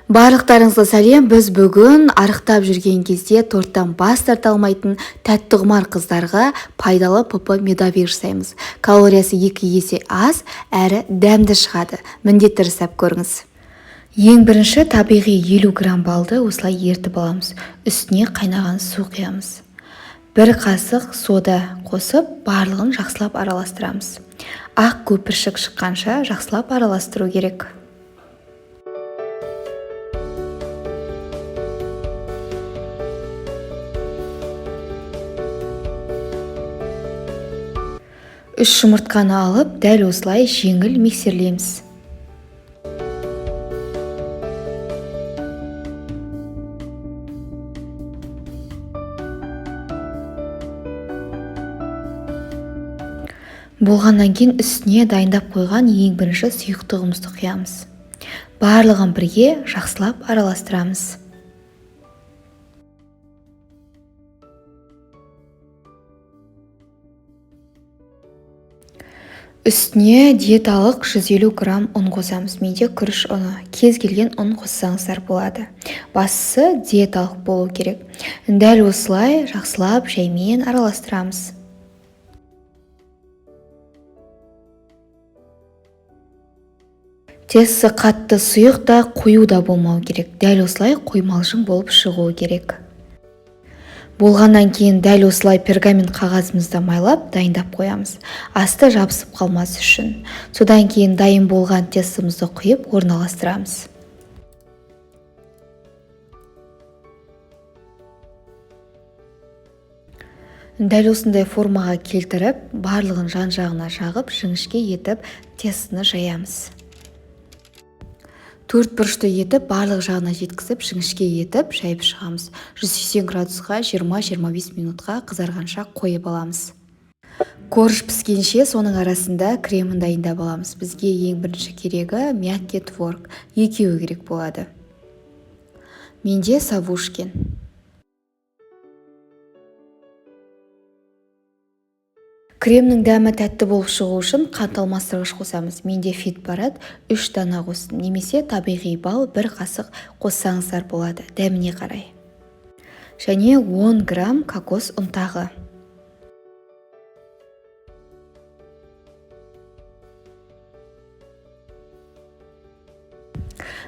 Барлықтарыңызға сәлем. Біз бүгін арықтап жүрген кезде торттан бас тарта алмайтын тәтті құмар қыздарға пайдалы ПП медовик жасаймыз. Калориясы 2 есе аз, әрі дәмді шығады. Міндетті жасап көріңіз. Ең бірінші табиғи 50 грамм балды осылай ертіп аламыз. Үстіне қайнаған су құямыз. 1 қасық сода қосып, барлығын жақсылап араластырамыз. Ақ көпіршік шыққанша жақсылап араластыру керек. Үш жұмыртқаны алып, дәл осылай жеңіл миксерлейміз. Болғаннан кейін үстіне дайындап қойған ең бірінші сұйықтығымызды құямыз. Барлығын бірге жақсылап араластырамыз. Үстіне диеталық 150 грамм ұн қосамыз. Менде күріш ұны. Кез келген ұн қоссаңыздар болады. Бастысы диеталық болу керек. Дәл осылай жақсылап жаймен араластырамыз. Тестісі қатты сұйық та қою да болмау керек. Дәл осылай қоймалжың болып шығуы керек. Болғаннан кейін дәл осылай пергамент қағазымызды майлап дайындап қоямыз. Асты жабысып қалмас үшін. Содан кейін дайын болған тестімізді құйып орналастырамыз. Дәл осындай формаға келтіріп, барлығын жан-жағына жағып, жіңішке етіп тестіні жаямыз. 4 бұрышты етіп, барлық жағына жеткізіп, жіңішке етіп, жайып шығамыз. 180 градусқа 20-25 минутқа қызарғанша қойып аламыз. Корж піскенше соның арасында кремін дайындап аламыз. Бізге ең бірінші керегі мягкий творог. Екеуі керек болады. Менде Савушкин. Кремнің дәмі тәтті болып шығу үшін қант алмастырғыш қосамыз. Менде Фитбарат 3 дана қостым. Немесе табиғи бал 1 қасық қоссаңыздар болады, дәміне қарай. Және 10 грамм кокос ұнтағы.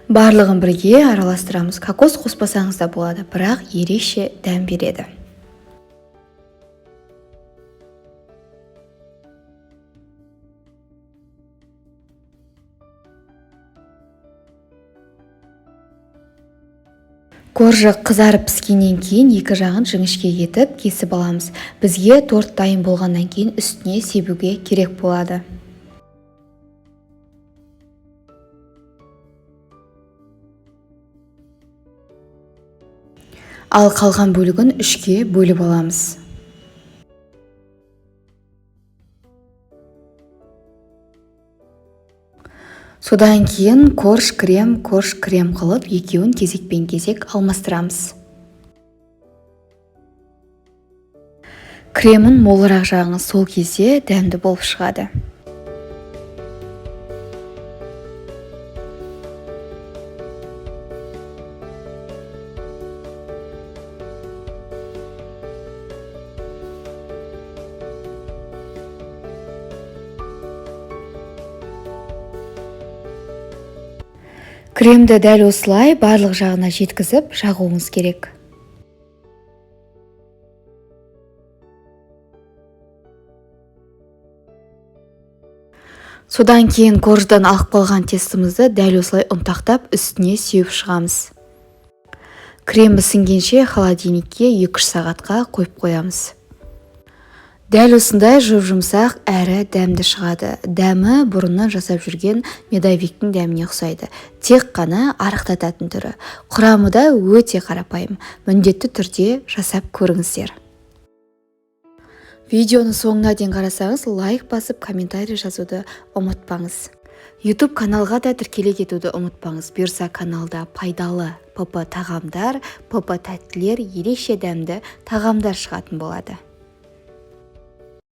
Барлығын бірге араластырамыз. Кокос қоспасаңыз да болады, бірақ ерекше дәм береді. Коржы қызарып піскеннен кейін екі жағын жіңішке етіп кесіп аламыз. Бізге торт дайын болғаннан кейін үстіне себуге керек болады. Ал қалған бөлігін 3-ке бөліп аламыз. Содан кейін корж крем қылып, екеуін кезекпен кезек алмастырамыз. Кремін молырақ жағыңыз сол кезде дәмді болып шығады. Кремді дәл осылай барлық жағына жеткізіп жағуыңыз керек. Содан кейін корждан алып қалған тестімізді дәл осылай ұнтақтап үстіне сеуіп шығамыз. Крем сіңгенше холодильникке 2-3 сағатқа қойып қоямыз. Дәл осындай жұмсақ әрі дәмді шығады. Дәмі бұрыннан жасап жүрген медовиктің дәміне ұқсайды. Тек қана арықтататын түрі. Құрамы да өте қарапайым. Міндетті түрде жасап көріңіздер. Видеоны соңына дейін қарасаңыз, лайк басып, комментарий жазуды ұмытпаңыз. YouTube каналға да тіркеле кетуді ұмытпаңыз. Бұйырса каналда пайдалы ПП тағамдар, ПП тәттілер, ерекше дәмді тағамдар шығатын болады.